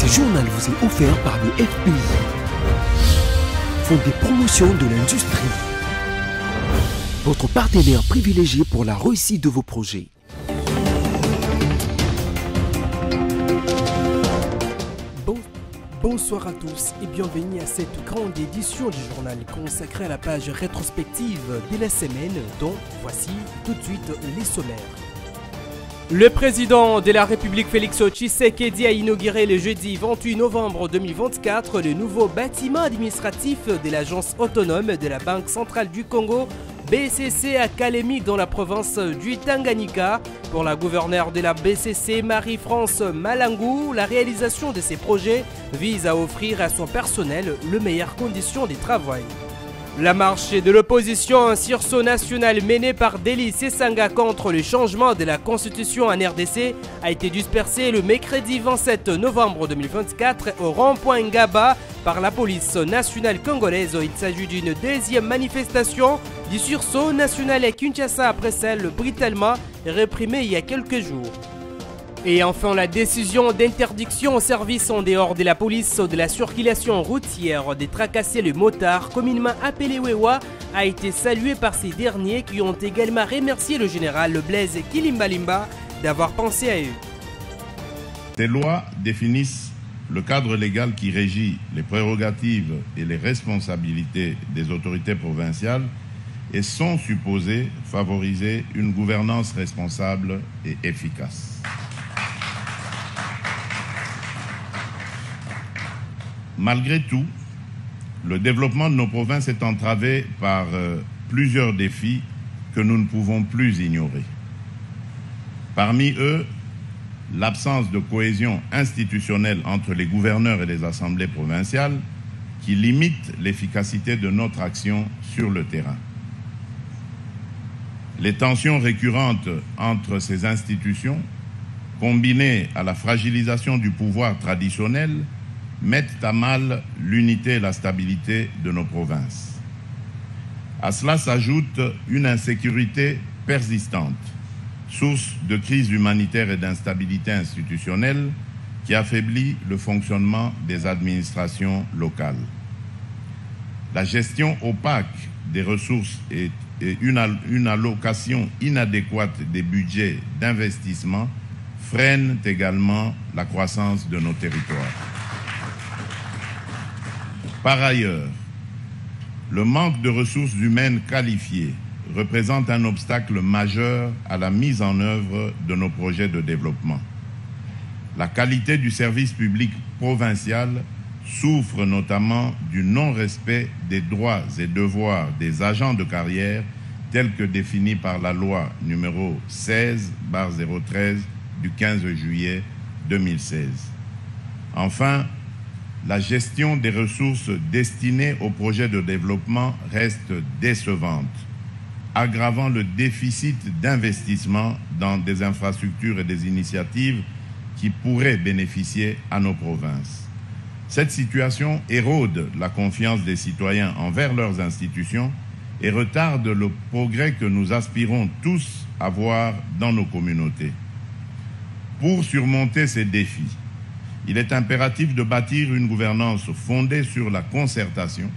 Ce journal vous est offert par le FPI, Fonds des promotions de l'industrie, votre partenaire privilégié pour la réussite de vos projets. Bonsoir à tous et bienvenue à cette grande édition du journal consacrée à la page rétrospective de la semaine dont voici tout de suite les sommaires. Le président de la République Félix Tshisekedi a inauguré le jeudi 28 novembre 2024 le nouveau bâtiment administratif de l'agence autonome de la Banque centrale du Congo, BCC à Kalemi dans la province du Tanganyika. Pour la gouverneure de la BCC, Marie-France Malangou, la réalisation de ces projets vise à offrir à son personnel les meilleures conditions de travail. La marche de l'opposition en sursaut national menée par Deli Sesanga contre le changement de la constitution en RDC a été dispersée le mercredi 27 novembre 2024 au rond-point Ngaba par la police nationale congolaise. Il s'agit d'une deuxième manifestation du sursaut national à Kinshasa après celle brutalement réprimée il y a quelques jours. Et enfin, la décision d'interdiction au service en dehors de la police de la circulation routière de tracasser les motards, communément appelés Wewa, a été saluée par ces derniers qui ont également remercié le général Blaise Kilimbalimba d'avoir pensé à eux. Ces lois définissent le cadre légal qui régit les prérogatives et les responsabilités des autorités provinciales et sont supposées favoriser une gouvernance responsable et efficace. Malgré tout, le développement de nos provinces est entravé par plusieurs défis que nous ne pouvons plus ignorer. Parmi eux, l'absence de cohésion institutionnelle entre les gouverneurs et les assemblées provinciales qui limite l'efficacité de notre action sur le terrain. Les tensions récurrentes entre ces institutions, combinées à la fragilisation du pouvoir traditionnel, mettent à mal l'unité et la stabilité de nos provinces. À cela s'ajoute une insécurité persistante, source de crise humanitaire et d'instabilité institutionnelle qui affaiblit le fonctionnement des administrations locales. La gestion opaque des ressources et une allocation inadéquate des budgets d'investissement freinent également la croissance de nos territoires. Par ailleurs, le manque de ressources humaines qualifiées représente un obstacle majeur à la mise en œuvre de nos projets de développement. La qualité du service public provincial souffre notamment du non-respect des droits et devoirs des agents de carrière tels que définis par la loi numéro 16/013 du 15 juillet 2016. Enfin, la gestion des ressources destinées aux projets de développement reste décevante, aggravant le déficit d'investissement dans des infrastructures et des initiatives qui pourraient bénéficier à nos provinces. Cette situation érode la confiance des citoyens envers leurs institutions et retarde le progrès que nous aspirons tous à voir dans nos communautés. Pour surmonter ces défis, il est impératif de bâtir une gouvernance fondée sur la concertation,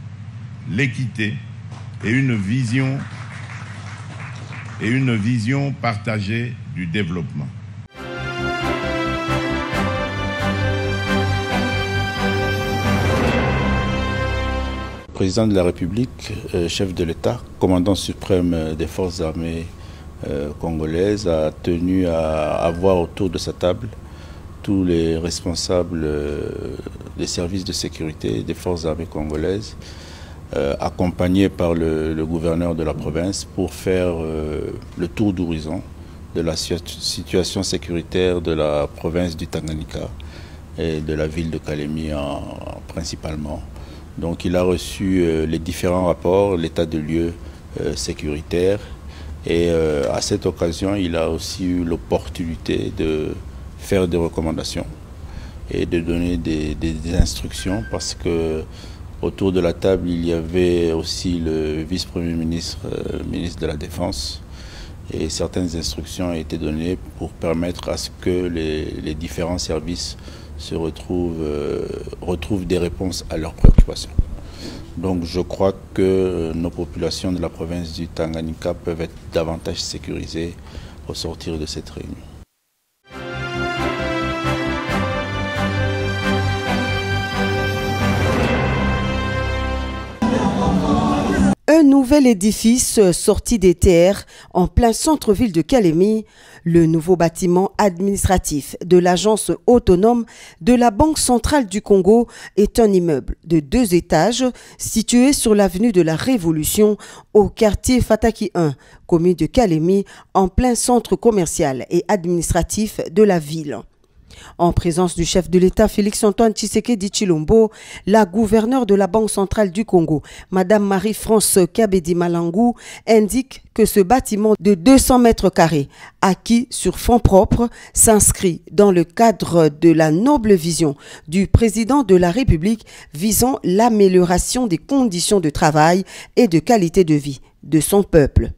l'équité et une vision partagée du développement. Président de la République, chef de l'État, commandant suprême des forces armées congolaises, a tenu à avoir autour de sa table tous les responsables des services de sécurité des forces armées congolaises, accompagnés par le gouverneur de la province pour faire le tour d'horizon de la situation sécuritaire de la province du Tanganyika et de la ville de Kalemi principalement. Donc il a reçu les différents rapports, l'état de lieu sécuritaire et à cette occasion il a aussi eu l'opportunité de faire des recommandations et de donner des instructions parce que autour de la table il y avait aussi le vice-premier ministre, ministre de la Défense et certaines instructions ont été données pour permettre à ce que les différents services se retrouvent des réponses à leurs préoccupations. Donc je crois que nos populations de la province du Tanganyika peuvent être davantage sécurisées au sortir de cette réunion. Un nouvel édifice sorti des terres en plein centre-ville de Kalemi, le nouveau bâtiment administratif de l'agence autonome de la Banque centrale du Congo est un immeuble de 2 étages situé sur l'avenue de la Révolution au quartier Fataki 1, commune de Kalemi, en plein centre commercial et administratif de la ville. En présence du chef de l'État Félix-Antoine Tshisekedi Tshilombo, la gouverneure de la Banque centrale du Congo, Madame Marie-France Kabedi Malangou, indique que ce bâtiment de 200 mètres carrés, acquis sur fonds propres, s'inscrit dans le cadre de la noble vision du président de la République visant l'amélioration des conditions de travail et de qualité de vie de son peuple.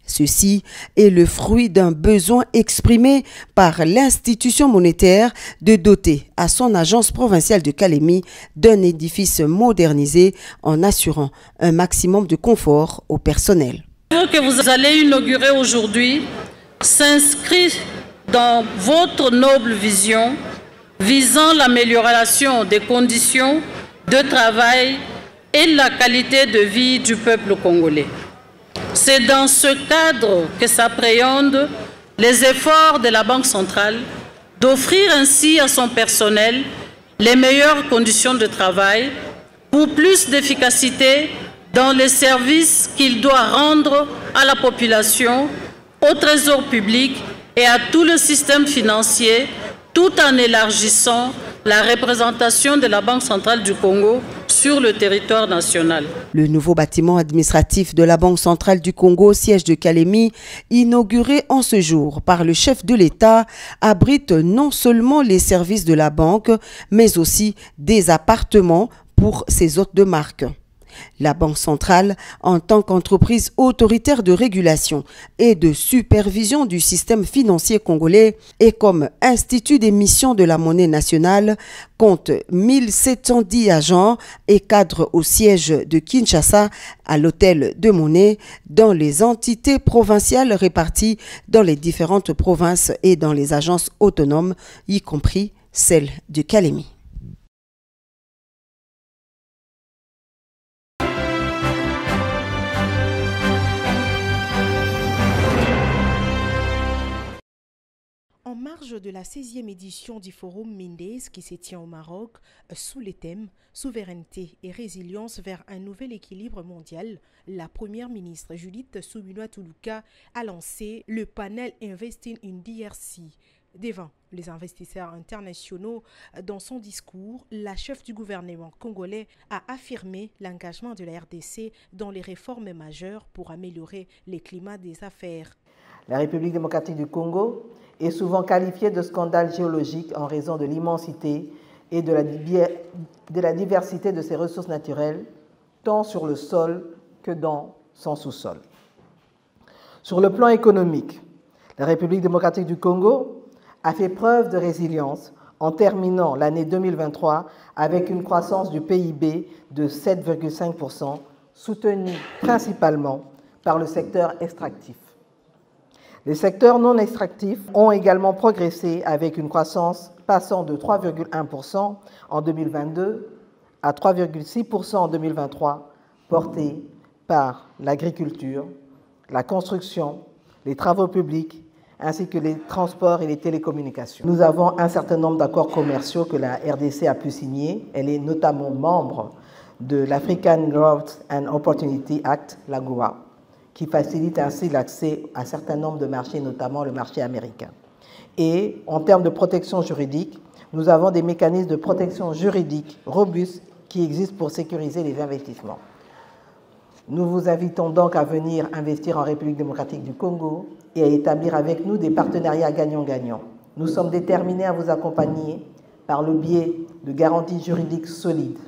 Ceci est le fruit d'un besoin exprimé par l'institution monétaire de doter à son agence provinciale de Kalemi d'un édifice modernisé en assurant un maximum de confort au personnel. Ce que vous allez inaugurer aujourd'hui s'inscrit dans votre noble vision visant l'amélioration des conditions de travail et la qualité de vie du peuple congolais. C'est dans ce cadre que s'appréhendent les efforts de la Banque centrale d'offrir ainsi à son personnel les meilleures conditions de travail pour plus d'efficacité dans les services qu'il doit rendre à la population, au trésor public et à tout le système financier, tout en élargissant la représentation de la Banque centrale du Congo sur le territoire national. Le nouveau bâtiment administratif de la Banque centrale du Congo, siège de Kalemi, inauguré en ce jour par le chef de l'État, abrite non seulement les services de la banque, mais aussi des appartements pour ses hôtes de marque. La Banque centrale, en tant qu'entreprise autoritaire de régulation et de supervision du système financier congolais et comme institut d'émission de la monnaie nationale, compte 1710 agents et cadres au siège de Kinshasa à l'hôtel de monnaie dans les entités provinciales réparties dans les différentes provinces et dans les agences autonomes, y compris celle de Kalemi. En marge de la 16e édition du Forum Mindes qui se tient au Maroc, sous les thèmes Souveraineté et résilience vers un nouvel équilibre mondial, la première ministre Judith Suminwa-Tuluka a lancé le panel Investing in DRC. Devant les investisseurs internationaux, dans son discours, la chef du gouvernement congolais a affirmé l'engagement de la RDC dans les réformes majeures pour améliorer le climat des affaires. La République démocratique du Congo est souvent qualifiée de scandale géologique en raison de l'immensité et de la diversité de ses ressources naturelles, tant sur le sol que dans son sous-sol. Sur le plan économique, la République démocratique du Congo a fait preuve de résilience en terminant l'année 2023 avec une croissance du PIB de 7,5%, soutenue principalement par le secteur extractif. Les secteurs non extractifs ont également progressé avec une croissance passant de 3,1% en 2022 à 3,6% en 2023, portée par l'agriculture, la construction, les travaux publics, ainsi que les transports et les télécommunications. Nous avons un certain nombre d'accords commerciaux que la RDC a pu signer. Elle est notamment membre de l'African Growth and Opportunity Act, l'AGOA, qui facilite ainsi l'accès à un certain nombre de marchés, notamment le marché américain. Et en termes de protection juridique, nous avons des mécanismes de protection juridique robustes qui existent pour sécuriser les investissements. Nous vous invitons donc à venir investir en République démocratique du Congo et à établir avec nous des partenariats gagnant-gagnant. Nous sommes déterminés à vous accompagner par le biais de garanties juridiques solides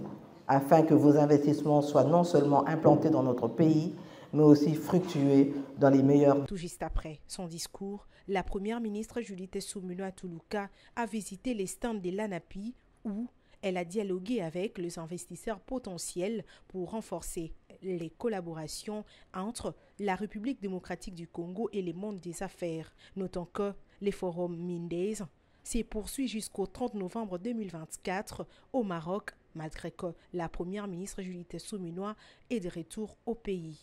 afin que vos investissements soient non seulement implantés dans notre pays, mais aussi fructueux dans les meilleurs. Tout juste après son discours, la première ministre Judith Suminwa Tuluka a visité les stands de l'ANAPI où elle a dialogué avec les investisseurs potentiels pour renforcer les collaborations entre la République démocratique du Congo et le monde des affaires. Notons que les forums Mindays s'est poursuit jusqu'au 30 novembre 2024 au Maroc, malgré que la première ministre Judith Suminwa est de retour au pays.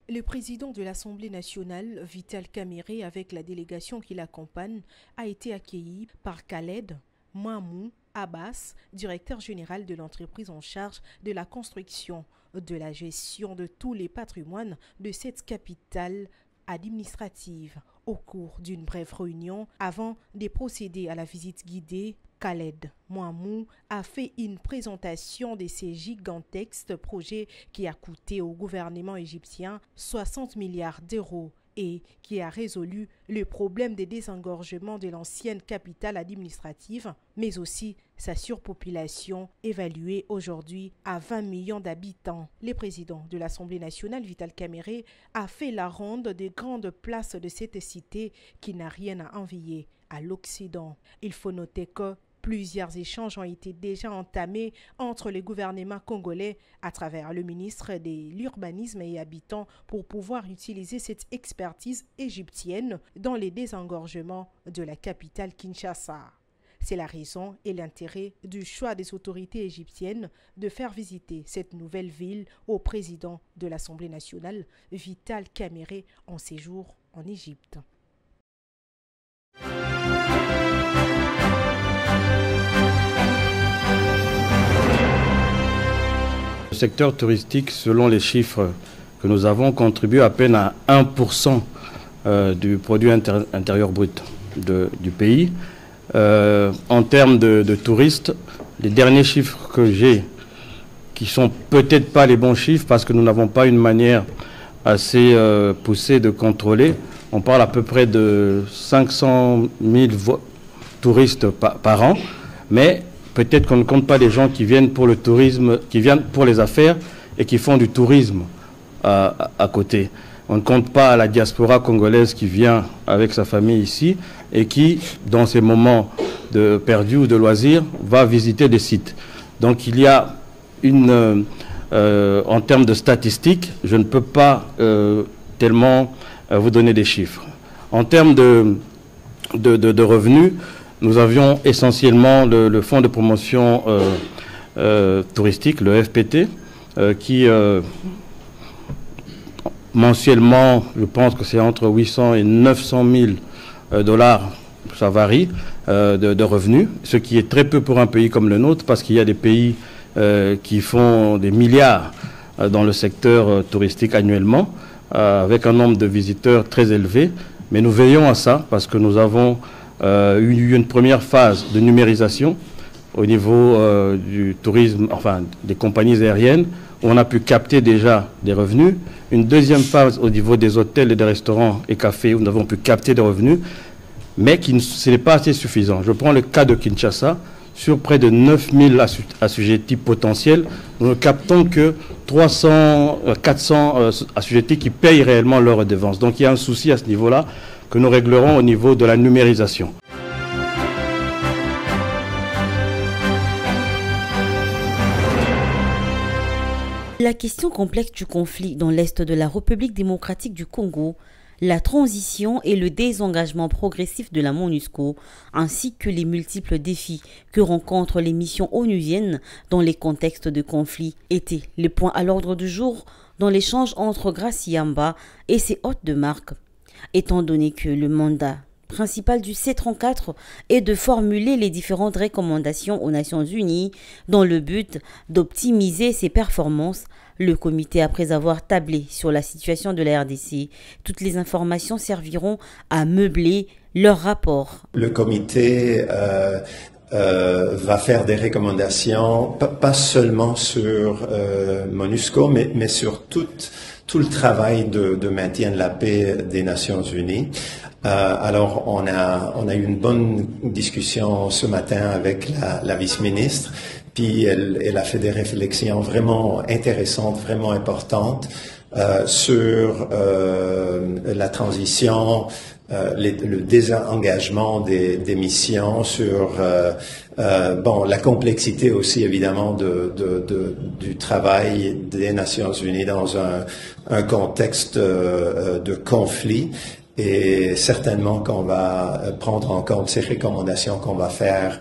Le président de l'Assemblée nationale, Vital Kamerhe, avec la délégation qui l'accompagne, a été accueilli par Khaled Mamou Abbas, directeur général de l'entreprise en charge de la construction, de la gestion de tous les patrimoines de cette capitale administrative. Au cours d'une brève réunion, avant de procéder à la visite guidée, Khaled Mamou a fait une présentation de ces gigantesques projets qui a coûté au gouvernement égyptien 60 milliards d'euros et qui a résolu le problème des désengorgements de l'ancienne capitale administrative, mais aussi sa surpopulation évaluée aujourd'hui à 20 millions d'habitants. Le président de l'Assemblée nationale, Vital Kamerhe, a fait la ronde des grandes places de cette cité qui n'a rien à envier à l'Occident. Il faut noter que plusieurs échanges ont été déjà entamés entre les gouvernements congolais à travers le ministre de l'Urbanisme et Habitants pour pouvoir utiliser cette expertise égyptienne dans les désengorgements de la capitale Kinshasa. C'est la raison et l'intérêt du choix des autorités égyptiennes de faire visiter cette nouvelle ville au président de l'Assemblée nationale, Vital Kamerhe, en séjour en Égypte. Le secteur touristique, selon les chiffres que nous avons, contribue à peine à 1% du produit intérieur brut du pays. En termes de touristes, les derniers chiffres que j'ai, qui sont peut-être pas les bons chiffres parce que nous n'avons pas une manière assez poussée de contrôler, on parle à peu près de 500 000 touristes par an, mais peut-être qu'on ne compte pas les gens qui viennent pour le tourisme, qui viennent pour les affaires et qui font du tourisme à côté. On ne compte pas la diaspora congolaise qui vient avec sa famille ici et qui, dans ces moments de perdus ou de loisirs, va visiter des sites. Donc il y a en termes de statistiques, je ne peux pas tellement vous donner des chiffres. En termes de revenus, nous avions essentiellement le fonds de promotion touristique, le FPT, qui mensuellement, je pense que c'est entre 800 et 900 000 dollars, ça varie, de revenus, ce qui est très peu pour un pays comme le nôtre, parce qu'il y a des pays qui font des milliards dans le secteur touristique annuellement, avec un nombre de visiteurs très élevé. Mais nous veillons à ça, parce que nous avons eu une première phase de numérisation au niveau du tourisme, enfin des compagnies aériennes, où on a pu capter déjà des revenus. Une deuxième phase au niveau des hôtels et des restaurants et cafés, où nous avons pu capter des revenus, mais ce n'est pas assez suffisant. Je prends le cas de Kinshasa. Sur près de 9000 assujettis potentiels, nous ne captons que 400 assujettis qui payent réellement leurs redevances. Donc il y a un souci à ce niveau-là que nous réglerons au niveau de la numérisation. La question complexe du conflit dans l'est de la République démocratique du Congo, la transition et le désengagement progressif de la MONUSCO, ainsi que les multiples défis que rencontrent les missions onusiennes dans les contextes de conflit, étaient les points à l'ordre du jour dans l'échange entre Gracie Yamba et ses hôtes de marque. Étant donné que le mandat principal du C34 est de formuler les différentes recommandations aux Nations Unies dans le but d'optimiser ses performances, le comité, après avoir tablé sur la situation de la RDC, toutes les informations serviront à meubler leur rapport. Le comité va faire des recommandations, pas seulement sur MONUSCO, mais sur toutes tout le travail de maintien de la paix des Nations Unies. Alors, on a eu une bonne discussion ce matin avec la vice-ministre, puis elle a fait des réflexions vraiment intéressantes, vraiment importantes sur la transition, le désengagement des missions, sur la complexité aussi évidemment du travail des Nations Unies dans un contexte de conflit. Et certainement qu'on va prendre en compte ces recommandations qu'on va faire,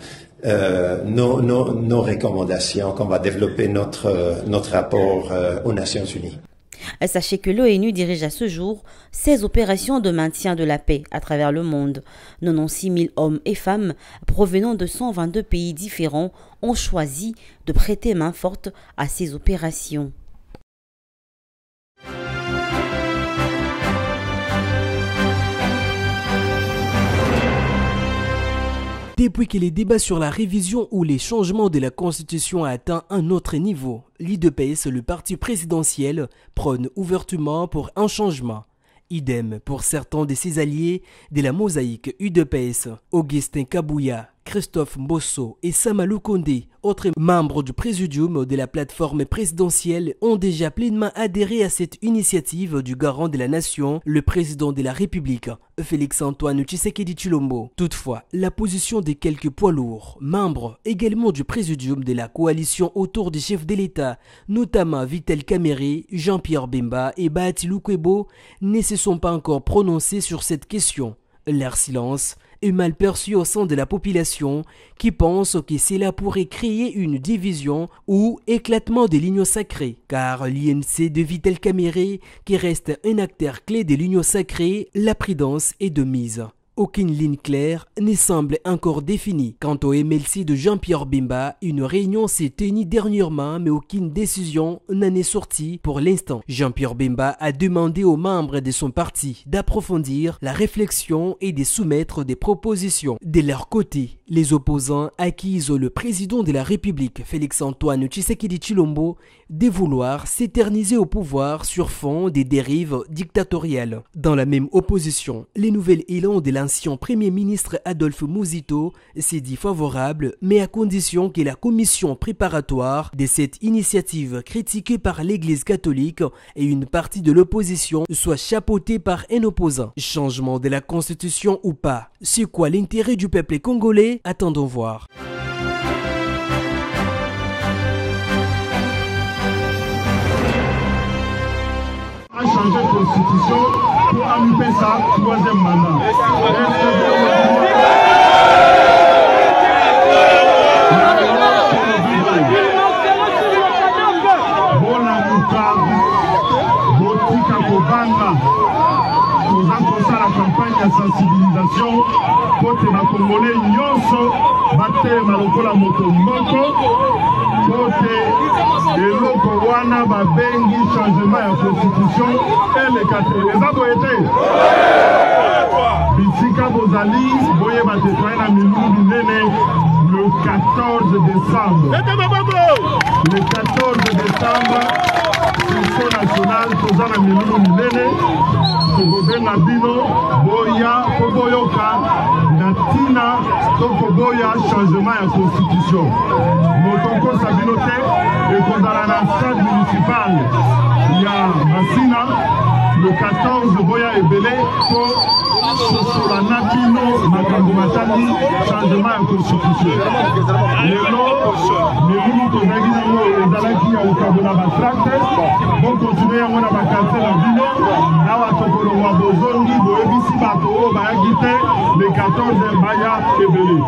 nos recommandations, qu'on va développer notre rapport aux Nations Unies. Sachez que l'ONU dirige à ce jour 16 opérations de maintien de la paix à travers le monde. 96 000 hommes et femmes provenant de 122 pays différents ont choisi de prêter main forte à ces opérations. Depuis que les débats sur la révision ou les changements de la Constitution a atteint un autre niveau, l'UDPS, le parti présidentiel, prône ouvertement pour un changement. Idem pour certains de ses alliés de la mosaïque UDPS, Augustin Kabouya, Christophe Mbosso et Samalou Kondé, autres membres du présidium de la plateforme présidentielle, ont déjà pleinement adhéré à cette initiative du garant de la nation, le président de la République, Félix-Antoine Tshisekedi Tshilombo. Toutefois, la position de quelques poids lourds, membres également du présidium de la coalition autour des chefs de l'État, notamment Vital Kamerhe, Jean-Pierre Bemba et Bahati Lukwebo, ne se sont pas encore prononcés sur cette question. Leur silence est mal perçu au sein de la population qui pense que cela pourrait créer une division ou éclatement de l'union sacrée, car l'INC de Vital Kamerhe, qui reste un acteur clé de l'union sacrée, la prudence est de mise. Aucune ligne claire ne semble encore définie. Quant au MLC de Jean-Pierre Bemba, une réunion s'est tenue dernièrement, mais aucune décision n'en est sortie pour l'instant. Jean-Pierre Bemba a demandé aux membres de son parti d'approfondir la réflexion et de soumettre des propositions. De leur côté, les opposants accusent le président de la République, Félix-Antoine Tshisekedi Tshilombo, de vouloir s'éterniser au pouvoir sur fond des dérives dictatoriales. Dans la même opposition, les nouvelles élans de l'ancien Premier ministre Adolphe Muzito s'est dit favorable, mais à condition que la commission préparatoire de cette initiative critiquée par l'Église catholique et une partie de l'opposition soit chapeautée par un opposant. Changement de la Constitution ou pas, c'est quoi l'intérêt du peuple congolais? Attendons voir. A changé de constitution pour amputer sa troisième mandat. La campagne de sensibilisation pour que les Congolais nyonso batte malokola moto moko pour que eloko wana babengi changement ya constitution elekate ezabo ete bisika bozali boye batetwaye na milulu minene le 14 décembre. Le 14 décembre, session nationale toza na milulu minene tokobenga bino boya koboyoka na ntina tokoboya changement ya constitution. Motokosa bino te ekozala na stade municipal ya Masina le 14 boya ebele po sosolana bino makambo matali changement ya constitution. Lelo milulu tozalaki nango ezalaki ya kokabola batracte bokontinue yango na bakarte na bino awa tokolongwa bozongi boyebisi bato oyo bayaki te le 14 baya ebele.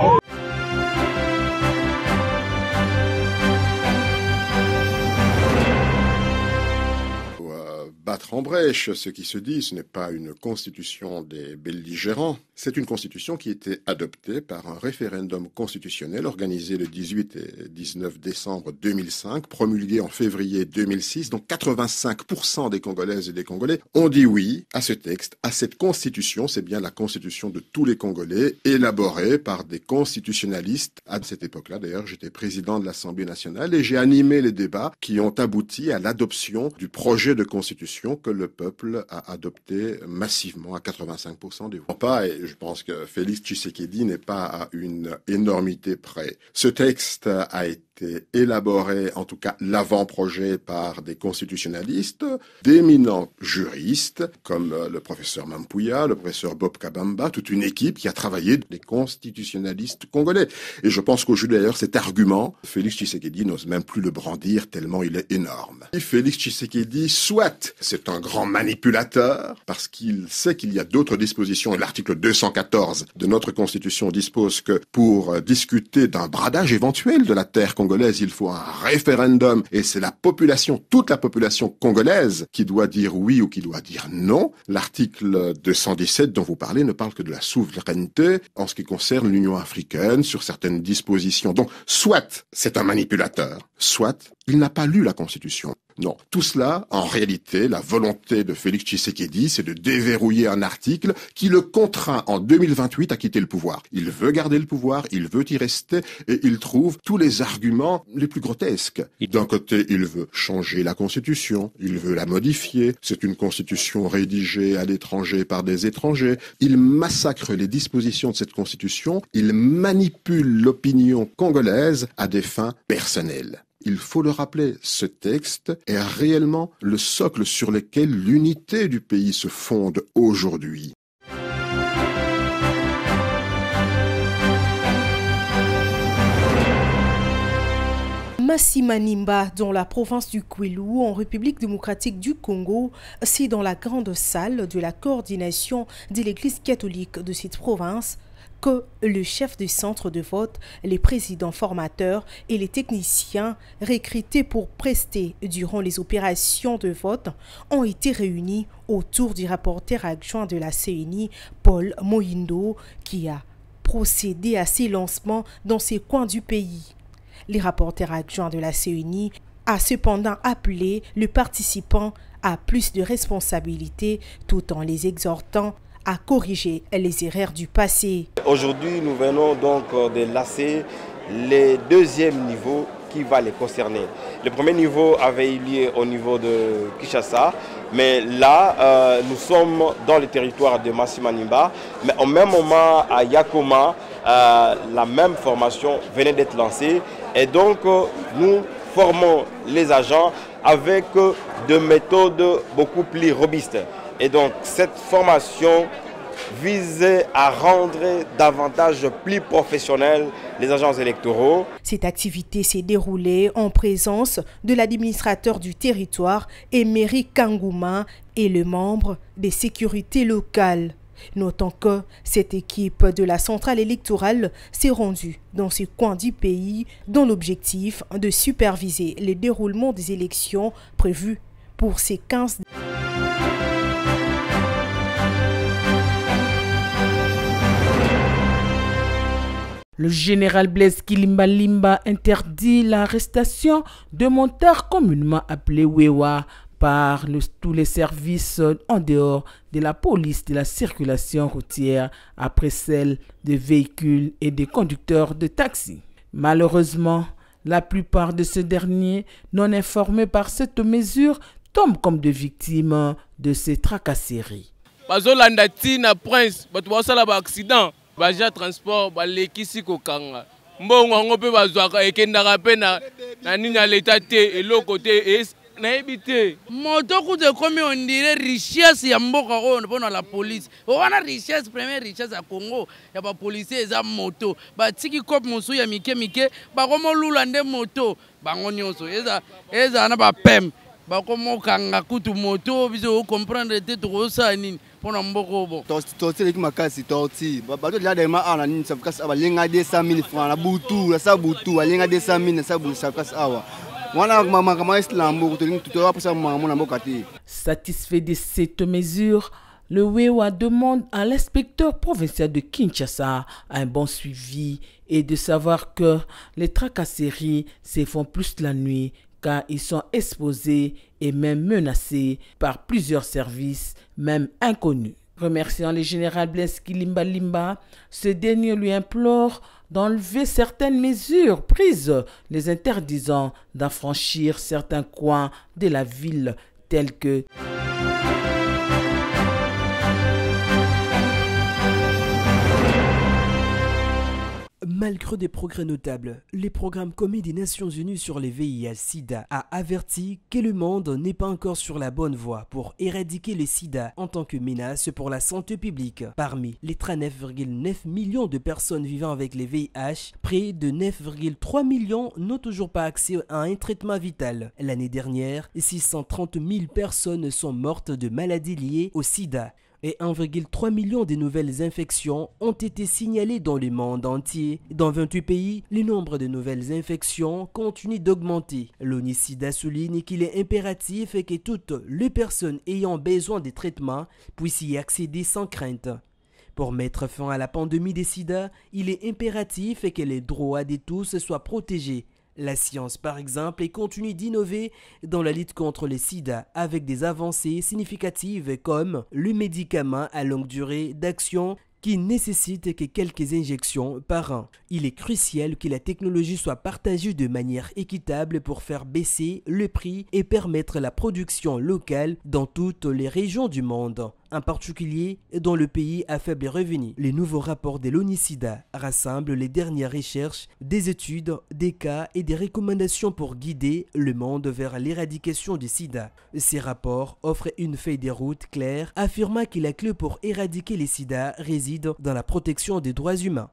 Battre en brèche, ce qui se dit, ce n'est pas une constitution des belligérants, c'est une constitution qui était adoptée par un référendum constitutionnel organisé le 18 et 19 décembre 2005, promulgué en février 2006, donc 85% des Congolaises et des Congolais ont dit oui à ce texte, à cette constitution, c'est bien la constitution de tous les Congolais, élaborée par des constitutionnalistes. À cette époque-là, d'ailleurs, j'étais président de l'Assemblée nationale et j'ai animé les débats qui ont abouti à l'adoption du projet de constitution constitution que le peuple a adoptée massivement à 85% des voix. Et je pense que Félix Tshisekedi n'est pas à une énormité près. Ce texte a été élaboré, en tout cas l'avant-projet, par des constitutionnalistes, d'éminents juristes, comme le professeur Mampouya, le professeur Bob Kabamba, toute une équipe qui a travaillé, des constitutionnalistes congolais. Et je pense qu'aujourd'hui d'ailleurs, cet argument, Félix Tshisekedi n'ose même plus le brandir tellement il est énorme. Et Félix Tshisekedi, soit c'est un grand manipulateur, parce qu'il sait qu'il y a d'autres dispositions, et l'article 214 de notre constitution dispose que pour discuter d'un bradage éventuel de la terre congolaise, il faut un référendum, et c'est la population, toute la population congolaise qui doit dire oui ou qui doit dire non. L'article 217 dont vous parlez ne parle que de la souveraineté en ce qui concerne l'Union africaine sur certaines dispositions. Donc, soit c'est un manipulateur, soit il n'a pas lu la Constitution. Non, tout cela, en réalité, la volonté de Félix Tshisekedi, c'est de déverrouiller un article qui le contraint en 2028 à quitter le pouvoir. Il veut garder le pouvoir, il veut y rester, et il trouve tous les arguments les plus grotesques. D'un côté, il veut changer la Constitution, il veut la modifier, c'est une Constitution rédigée à l'étranger par des étrangers. Il massacre les dispositions de cette Constitution, il manipule l'opinion congolaise à des fins personnelles. Il faut le rappeler, ce texte est réellement le socle sur lequel l'unité du pays se fonde aujourd'hui. Massimanimba, dans la province du Kwilu, en République démocratique du Congo, c'est dans la grande salle de la coordination de l'Église catholique de cette province que le chef du centre de vote, les présidents formateurs et les techniciens recrutés pour prester durant les opérations de vote ont été réunis autour du rapporteur adjoint de la CENI, Paul Mohindo, qui a procédé à ces lancements dans ces coins du pays. Les rapporteurs adjoints de la CENI a cependant appelé le participant à plus de responsabilités tout en les exhortant à corriger les erreurs du passé. Aujourd'hui, nous venons donc de lasser les deuxièmes niveaux qui va les concerner. Le premier niveau avait eu lieu au niveau de Kinshasa, mais là, nous sommes dans le territoire de Massimanimba, mais au même moment, à Yakoma, la même formation venait d'être lancée, et donc nous formons les agents avec des méthodes beaucoup plus robustes. Et donc cette formation visait à rendre davantage plus professionnels les agents électoraux. Cette activité s'est déroulée en présence de l'administrateur du territoire, Emery Kangouma, et le membre des sécurités locales. Notons que cette équipe de la centrale électorale s'est rendue dans ce coin du pays dans l'objectif de superviser le déroulement des élections prévues pour ces 15 Le général Blaise Kilimba Limba interdit l'arrestation de montards communément appelés Wewa par tous les services en dehors de la police de la circulation routière après celle des véhicules et des conducteurs de taxi. Malheureusement, la plupart de ces derniers, non informés par cette mesure, tombent comme des victimes de ces tracasseries. Baja transport balekisi kokanga mbongo ngo pe bazwaka ekendaka pe na nini ya leta te eloko te na ebité moto kuze komi on dirait richesse ya mboka oyo mpona la police wana richesse première richesse ya Congo ya ba policier eza moto batiki cop mosu ya mike mike bakomo lula nde moto bango nyonso eza na ba pem bakomo kanga kutu moto biso comprendre te to ça nini. Torti makasi torti bato la dema ana nini safikasi aba lenga 200,000 francs na butu la sa butu alenga 200,000 na sa butu safikasi awa wana mama kama islambo to apesa mama na mbokati. Satisfait de cette mesure, le Wewa demande à l'inspecteur provincial de Kinshasa un bon suivi et de savoir que les tracasseries se font plus la nuit car ils sont exposés et même menacés par plusieurs services, même inconnus. Remerciant le général Blaise Kilimba Limba, ce dernier lui implore d'enlever certaines mesures prises, les interdisant d'affranchir certains coins de la ville tels que Malgré des progrès notables, les programmes communs des Nations Unies sur les VIH-Sida a averti que le monde n'est pas encore sur la bonne voie pour éradiquer le sida en tant que menace pour la santé publique. Parmi les 39,9 millions de personnes vivant avec les VIH, près de 9,3 millions n'ont toujours pas accès à un traitement vital. L'année dernière, 630 000 personnes sont mortes de maladies liées au sida. Et 1,3 million de nouvelles infections ont été signalées dans le monde entier. Dans 28 pays, le nombre de nouvelles infections continue d'augmenter. L'ONU-SIDA souligne qu'il est impératif que toutes les personnes ayant besoin de traitements puissent y accéder sans crainte. Pour mettre fin à la pandémie des sida, il est impératif que les droits de tous soient protégés. La science, par exemple, continue d'innover dans la lutte contre le sida avec des avancées significatives comme le médicament à longue durée d'action qui nécessite que quelques injections par an. Il est crucial que la technologie soit partagée de manière équitable pour faire baisser le prix et permettre la production locale dans toutes les régions du monde, en particulier dans le pays à faible revenu. Les nouveaux rapports de l'ONU-SIDA rassemblent les dernières recherches, des études, des cas et des recommandations pour guider le monde vers l'éradication du sida. Ces rapports offrent une feuille de route claire, affirmant que la clé pour éradiquer le sida réside dans la protection des droits humains.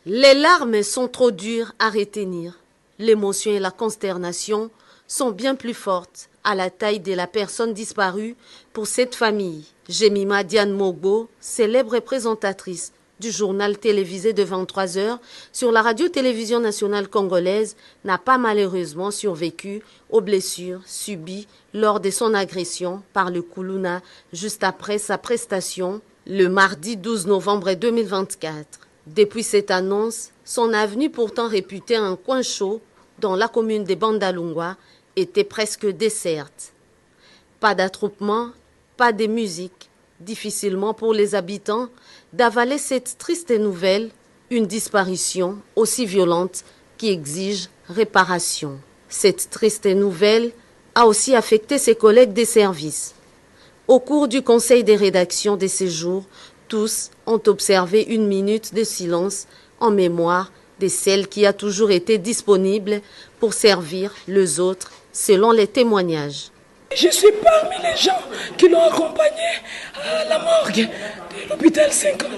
Les larmes sont trop dures à retenir. L'émotion et la consternation sont bien plus fortes à la taille de la personne disparue pour cette famille. Jemima Diane Mogbo, célèbre présentatrice du journal télévisé de 23h sur la radio-télévision nationale congolaise, n'a pas malheureusement survécu aux blessures subies lors de son agression par le Kuluna juste après sa prestation le mardi 12 novembre 2024. Depuis cette annonce, son avenue pourtant réputée un coin chaud dans la commune de Bandalungwa était presque déserte. Pas d'attroupement, pas de musique. Difficilement pour les habitants d'avaler cette triste nouvelle, une disparition aussi violente qui exige réparation. Cette triste nouvelle a aussi affecté ses collègues des services. Au cours du conseil des rédactions de ces jours, tous ont observé une minute de silence en mémoire de celle qui a toujours été disponible pour servir les autres selon les témoignages. Je suis parmi les gens qui l'ont accompagné à la morgue de l'hôpital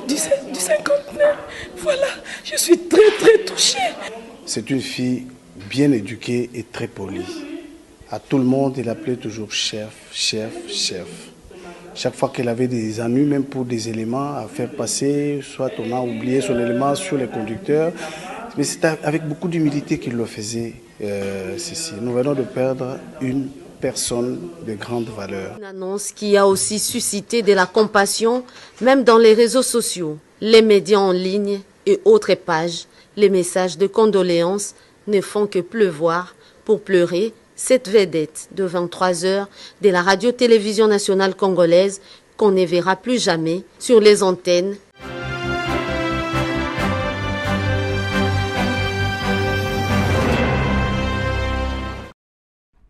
du 59. Voilà, je suis très touchée. C'est une fille bien éduquée et très polie. À tout le monde, elle appelait toujours chef. Chaque fois qu'elle avait des ennuis, même pour des éléments à faire passer, soit on a oublié son élément sur les conducteurs. Mais c'est avec beaucoup d'humilité qu'il le faisait, ceci. Nous venons de perdre une personne de grande valeur. Une annonce qui a aussi suscité de la compassion, même dans les réseaux sociaux, les médias en ligne et autres pages. Les messages de condoléances ne font que pleuvoir pour pleurer cette vedette de 23 heures de la radio-télévision nationale congolaise qu'on ne verra plus jamais sur les antennes.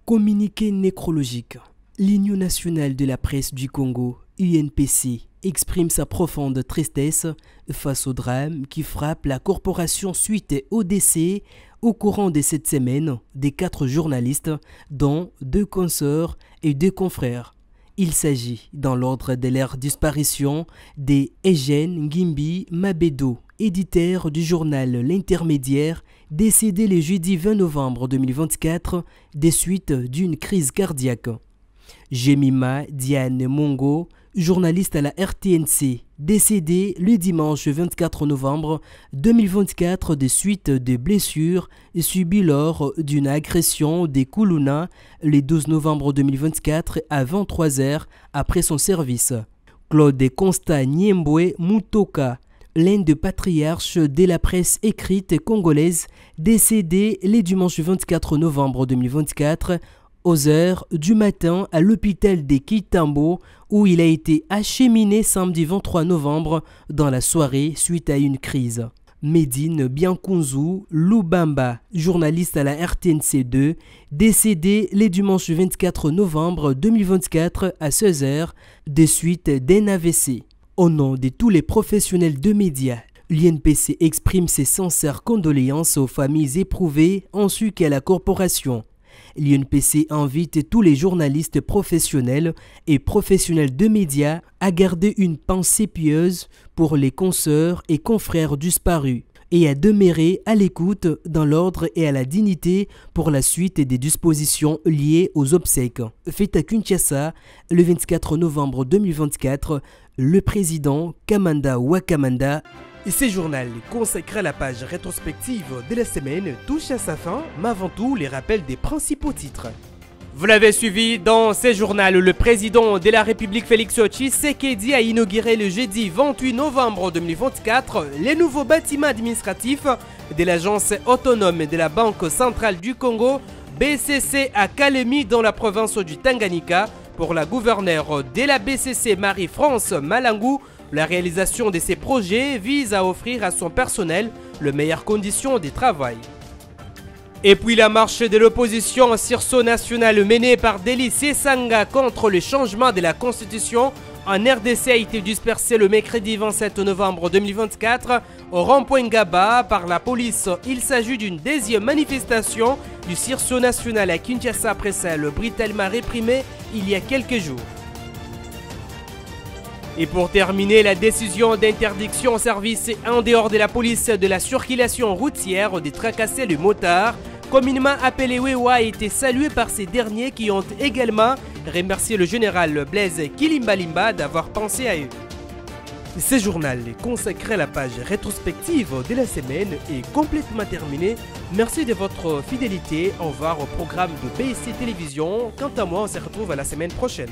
Communiqué nécrologique. L'Union nationale de la presse du Congo, UNPC, exprime sa profonde tristesse face au drame qui frappe la corporation suite au décès au courant de cette semaine des 4 journalistes, dont 2 consorts et 2 confrères. Il s'agit, dans l'ordre de leur disparition, des Eugène Ngimbi Mabedo, éditeur du journal L'Intermédiaire, décédé le jeudi 20 novembre 2024 des suites d'une crise cardiaque. Jemima Diane Mogbo, journaliste à la RTNC, décédé le dimanche 24 novembre 2024 des suites de blessures subies lors d'une agression des Kuluna le 12 novembre 2024 à 23h après son service. Claude Constant Niembwe Mutoka, l'un des patriarches de la presse écrite congolaise, décédé le dimanche 24 novembre 2024 aux heures du matin à l'hôpital de Kitambo, où il a été acheminé samedi 23 novembre dans la soirée suite à une crise. Medine Biankunzu Lubamba, journaliste à la RTNC2, décédé le dimanche 24 novembre 2024 à 16h des suites d'un AVC. Au nom de tous les professionnels de médias, l'INPC exprime ses sincères condoléances aux familles éprouvées ainsi qu'à la corporation. L'INPC invite tous les journalistes professionnels et professionnels de médias à garder une pensée pieuse pour les consoeurs et confrères disparus et à demeurer à l'écoute dans l'ordre et à la dignité pour la suite des dispositions liées aux obsèques. Fait à Kinshasa le 24 novembre 2024, le président Kamanda Wakamanda. Et ce journal consacré à la page rétrospective de la semaine touche à sa fin, mais avant tout les rappels des principaux titres. Vous l'avez suivi dans ce journal, le président de la République Félix Tshisekedi a inauguré le jeudi 28 novembre 2024 les nouveaux bâtiments administratifs de l'agence autonome de la Banque centrale du Congo, BCC à Kalemi dans la province du Tanganyika. Pour la gouverneure de la BCC Marie-France Malangou, la réalisation de ces projets vise à offrir à son personnel les meilleures conditions de travail. Et puis la marche de l'opposition Sursaut national menée par Deli Sesanga contre le changement de la Constitution en RDC a été dispersée le mercredi 27 novembre 2024 au rond-point Gaba par la police. Il s'agit d'une deuxième manifestation du Sursaut national à Kinshasa après celle brutalement réprimée il y a quelques jours. Et pour terminer, la décision d'interdiction au service en dehors de la police de la circulation routière de tracasser les motards, communément appelé Wewa, a été saluée par ces derniers qui ont également remercié le général Blaise Kilimbalimba d'avoir pensé à eux. Ce journal consacré à la page rétrospective de la semaine est complètement terminé. Merci de votre fidélité. Au revoir au programme de BSC Télévision. Quant à moi, on se retrouve à la semaine prochaine.